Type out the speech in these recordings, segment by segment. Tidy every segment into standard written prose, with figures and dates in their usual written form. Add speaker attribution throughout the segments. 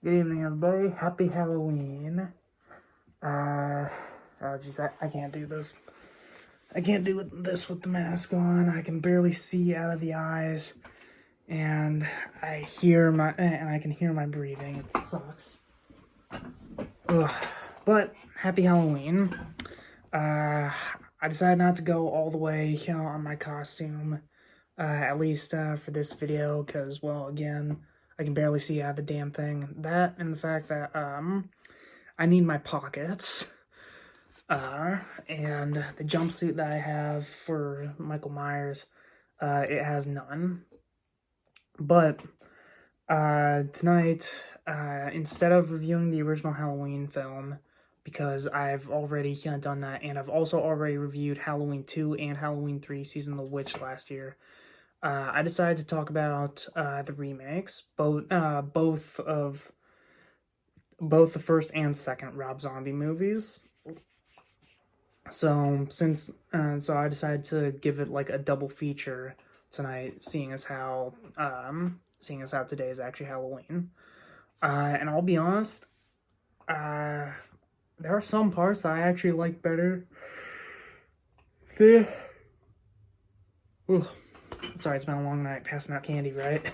Speaker 1: Good evening, everybody. Happy Halloween. Oh jeez, I can't do this. I can't do this with the mask on. I can barely see out of the eyes, and I can hear my breathing. It sucks. Ugh. But happy Halloween. I decided not to go all the way, on my costume, at least for this video, because, well, again, I can barely see out of the damn thing. That and the fact that I need my pockets. And the jumpsuit that I have for Michael Myers, it has none. But tonight, instead of reviewing the original Halloween film, because I've already done that, and I've also already reviewed Halloween 2 and Halloween 3 Season of the Witch last year, I decided to talk about the remakes, both of both the first and second Rob Zombie movies. So I decided to give it like a double feature tonight, seeing as how today is actually Halloween. And I'll be honest, there are some parts that I actually like better. See? Ooh. Sorry, it's been a long night passing out candy, right?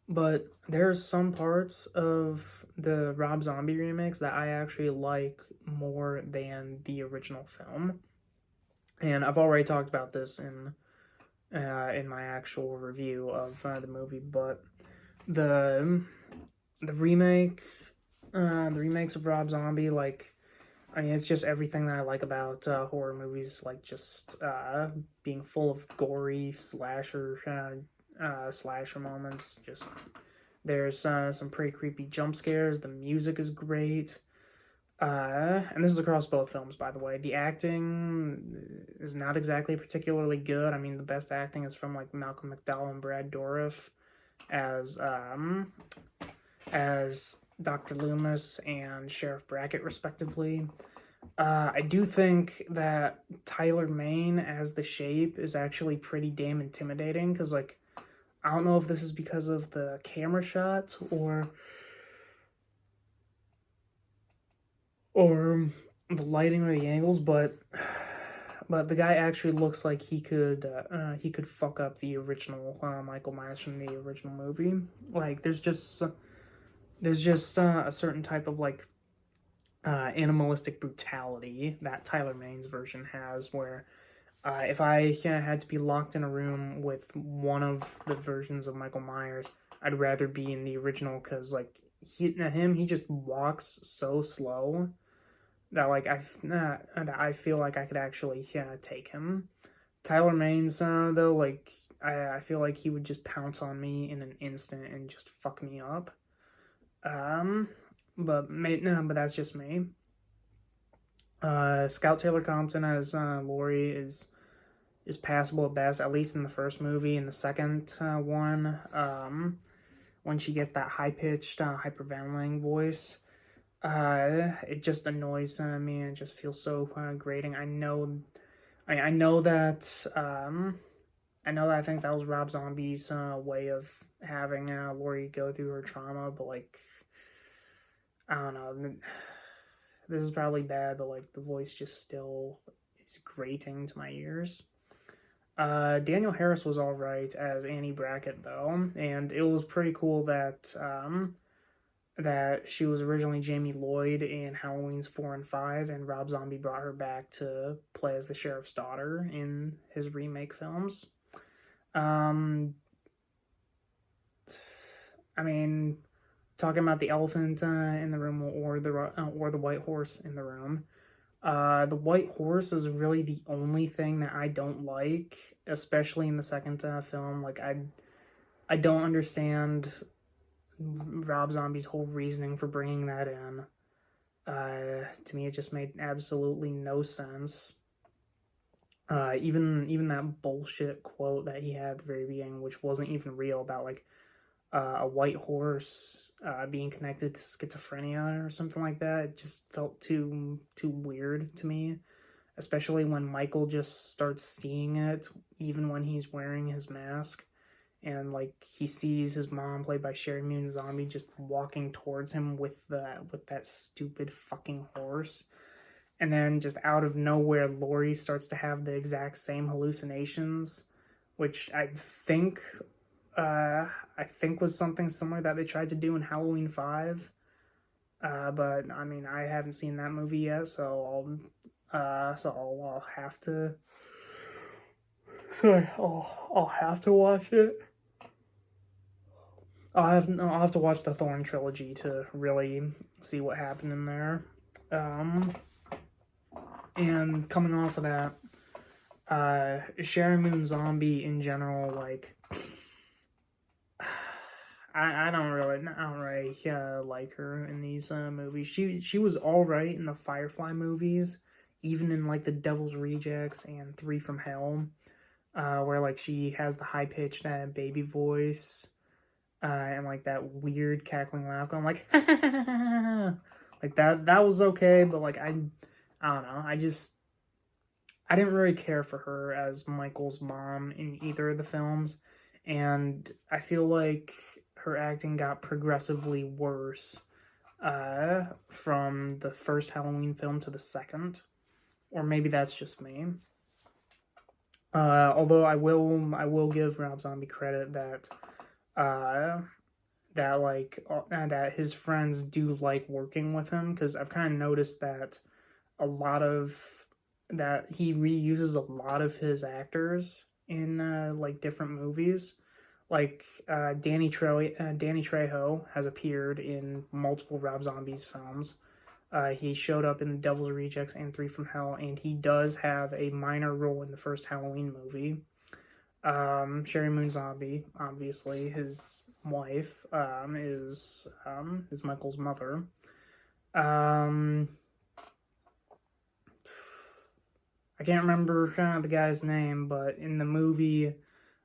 Speaker 1: But there's some parts of the Rob Zombie remakes that I actually like more than the original film. And I've already talked about this in my actual review of the movie, but the remake, the remakes of Rob Zombie, like, I mean, it's just everything that I like about horror movies, like just being full of gory slasher moments. Just there's some pretty creepy jump scares. The music is great. And this is across both films, by the way. The acting is not exactly particularly good. I mean, the best acting is from like Malcolm McDowell and Brad Dourif as Dr. Loomis and Sheriff Brackett, respectively. I do think that Tyler Mane as the Shape is actually pretty damn intimidating, because, like, I don't know if this is because of the camera shots or the lighting or the angles, but the guy actually looks like he could fuck up the original Michael Myers from the original movie. Like, there's just a certain type of, like, animalistic brutality that Tyler Mane's version has, where if I had to be locked in a room with one of the versions of Michael Myers, I'd rather be in the original, because, like, he just walks so slow that, like, I feel like I could actually take him. Tyler Mane's though, like, I feel like he would just pounce on me in an instant and just fuck me up. But that's just me. Scout Taylor Compton as Laurie is passable at best, at least in the first movie. In the second one, when she gets that high-pitched, hyperventilating voice, it just annoys me, and it just feels so grating. I know that I think that was Rob Zombie's way of having Laurie go through her trauma, but, like, I don't know. This is probably bad, but, like, the voice just still is grating to my ears. Danielle Harris was alright as Annie Brackett, though, and it was pretty cool that that she was originally Jamie Lloyd in Halloween's 4 and 5, and Rob Zombie brought her back to play as the sheriff's daughter in his remake films. I mean, talking about the elephant in the room, or the white horse in the room. The white horse is really the only thing that I don't like, especially in the second film. Like, I don't understand Rob Zombie's whole reasoning for bringing that in. To me, it just made absolutely no sense. Even that bullshit quote that he had at the very beginning, which wasn't even real, about, like, a white horse being connected to schizophrenia or something like that. It just felt too weird to me, especially when Michael just starts seeing it, even when he's wearing his mask, and like he sees his mom, played by Sherry Moon Zombie, just walking towards him with that stupid fucking horse. And then just out of nowhere, Laurie starts to have the exact same hallucinations, which I think was something similar that they tried to do in Halloween 5. But I mean, I haven't seen that movie yet, so I'll have to. Sorry, I'll have to watch it. I'll have to watch the Thorn trilogy to really see what happened in there. And coming off of that, Sherry Moon Zombie in general, like, I don't really like her in these movies. She was all right in the Firefly movies, even in like the Devil's Rejects and Three from Hell, where like she has the high pitched baby voice, and like that weird cackling laugh, going like like that was okay, but like I don't know, I didn't really care for her as Michael's mom in either of the films, and I feel like her acting got progressively worse from the first Halloween film to the second, or maybe that's just me. Although I will give Rob Zombie credit that that his friends do like working with him, because I've kind of noticed that he reuses a lot of his actors in like different movies. Like Danny Trejo has appeared in multiple Rob Zombie's films. He showed up in Devil's Rejects and Three from Hell, and he does have a minor role in the first Halloween movie. Sherry Moon Zombie, obviously, his wife, is Michael's mother. I can't remember the guy's name, but in the movie,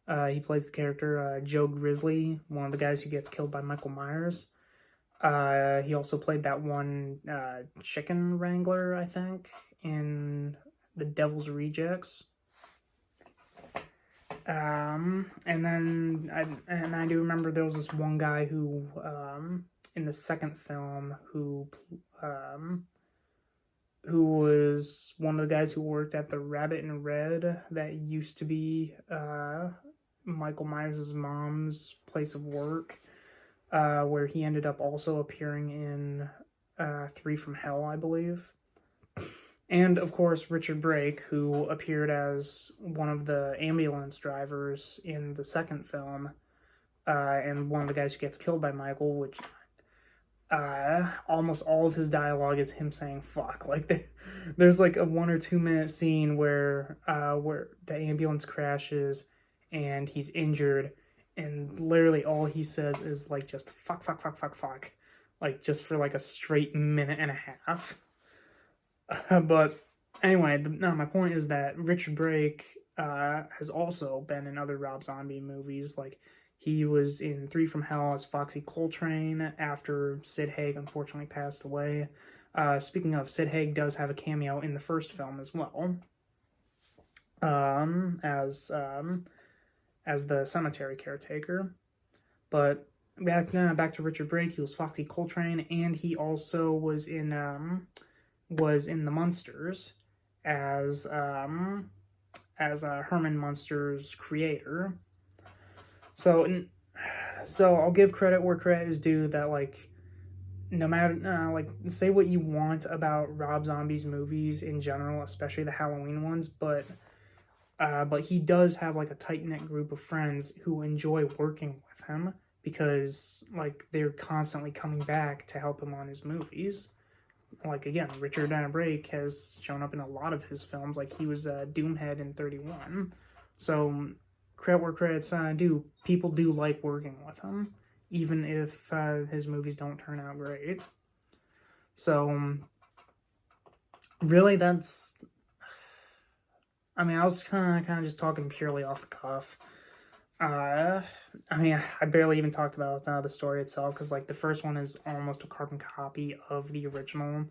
Speaker 1: he plays the character Joe Grizzly, one of the guys who gets killed by Michael Myers. He also played that one chicken wrangler, I think, in the Devil's Rejects. And then I do remember there was this one guy who in the second film who was one of the guys who worked at the Rabbit in Red that used to be Michael Myers' mom's place of work, where he ended up also appearing in Three from Hell, I believe. And, of course, Richard Brake, who appeared as one of the ambulance drivers in the second film, and one of the guys who gets killed by Michael, which almost all of his dialogue is him saying fuck. Like, there's like a 1 or 2 minute scene where the ambulance crashes and he's injured, and literally all he says is like just fuck, fuck, fuck, fuck, fuck. Like, just for like a straight minute and a half. But anyway, my point is that Richard Brake has also been in other Rob Zombie movies. Like, he was in Three from Hell as Foxy Coltrane after Sid Haig unfortunately passed away. Speaking of, Sid Haig does have a cameo in the first film as well, as the cemetery caretaker. But back to Richard Brake, he was Foxy Coltrane, and he also was in The Munsters as Herman Munster's creator. So I'll give credit where credit is due, that like, no matter like, say what you want about Rob Zombie's movies in general, especially the Halloween ones, but he does have like a tight-knit group of friends who enjoy working with him, because like they're constantly coming back to help him on his movies. Like, again, Richard Brake has shown up in a lot of his films. Like, he was Doomhead in 31. So, credit where credit's due. People do like working with him, even if his movies don't turn out great. So, really, that's... I mean, I was kind of just talking purely off the cuff. I mean, I barely even talked about the story itself, because like the first one is almost a carbon copy of the original.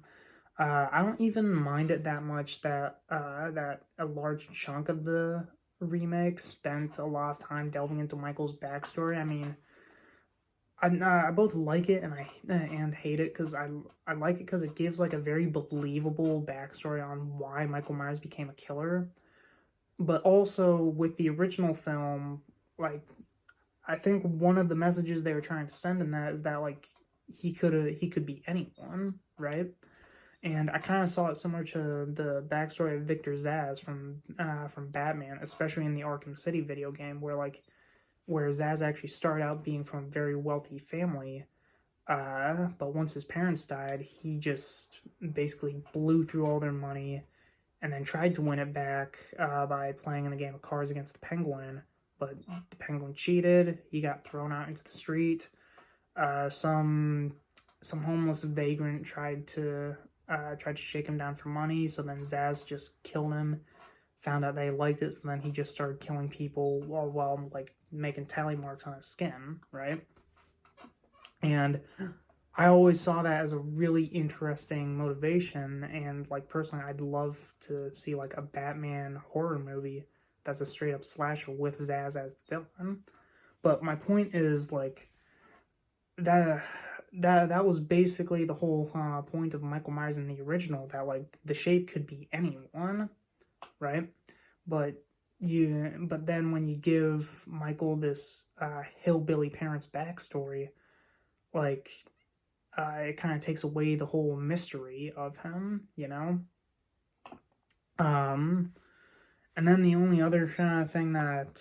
Speaker 1: I don't even mind it that much that a large chunk of the remake spent a lot of time delving into Michael's backstory. I mean, I both like it and hate it, because I like it because it gives like a very believable backstory on why Michael Myers became a killer. But also with the original film, like, I think one of the messages they were trying to send in that is that like he could be anyone, right? And I kind of saw it similar to the backstory of Victor Zsasz from Batman, especially in the Arkham City video game, where Zsasz actually started out being from a very wealthy family, but once his parents died, he just basically blew through all their money, and then tried to win it back by playing in a game of cards against the Penguin. But the Penguin cheated. He got thrown out into the street. Some homeless vagrant tried to shake him down for money. So then Zsasz just killed him. Found out they liked it, so then he just started killing people while like making tally marks on his skin, right? And I always saw that as a really interesting motivation, and like personally, I'd love to see like a Batman horror movie that's a straight up slasher with Zsasz as the villain. But my point is like that was basically the whole point of Michael Myers in the original, that like the shape could be anyone, right? But then when you give Michael this hillbilly parents backstory, like it kind of takes away the whole mystery of him, you know. And then the only other thing that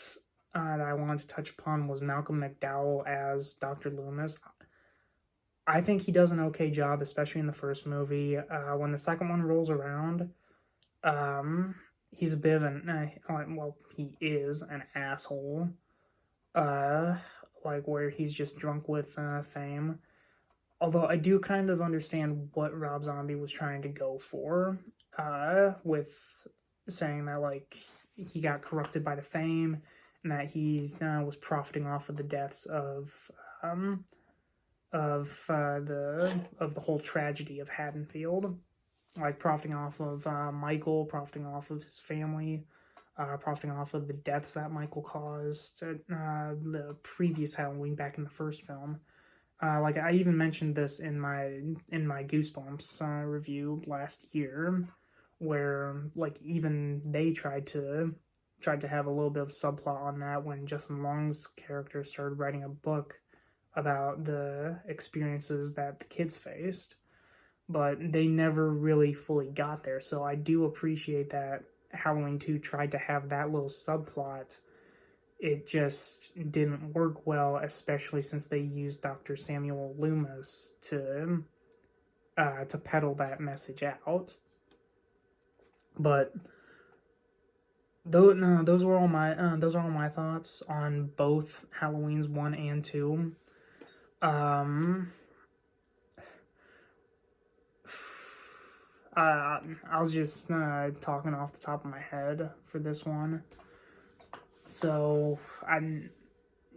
Speaker 1: I wanted to touch upon was Malcolm McDowell as Dr. Loomis. I think he does an okay job, especially in the first movie. When the second one rolls around, he's a bit of he is an asshole. Like where he's just drunk with fame. Although I do kind of understand what Rob Zombie was trying to go for, with saying that like he got corrupted by the fame, and that he was profiting off of the deaths of the whole tragedy of Haddonfield, like profiting off of Michael, profiting off of his family, profiting off of the deaths that Michael caused the previous Halloween back in the first film. Like I even mentioned this in my Goosebumps review last year, where like even they tried to have a little bit of subplot on that when Justin Long's character started writing a book about the experiences that the kids faced, but they never really fully got there. So I do appreciate that Halloween 2 tried to have that little subplot. It just didn't work well, especially since they used Dr. Samuel Loomis to peddle that message out. But those are all my thoughts on both Halloweens 1 and 2. I was just talking off the top of my head for this one. So,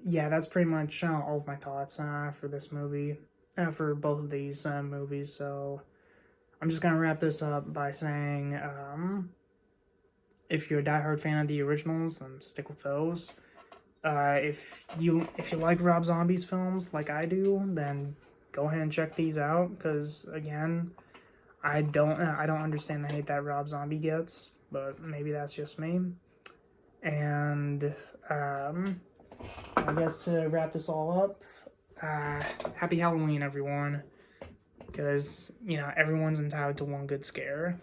Speaker 1: that's pretty much all of my thoughts for this movie, for both of these movies. So, I'm just gonna wrap this up by saying, if you're a diehard fan of the originals, then stick with those. If you like Rob Zombie's films like I do, then go ahead and check these out. Because again, I don't understand the hate that Rob Zombie gets, but maybe that's just me. And I guess to wrap this all up, happy Halloween, everyone. Because everyone's entitled to one good scare.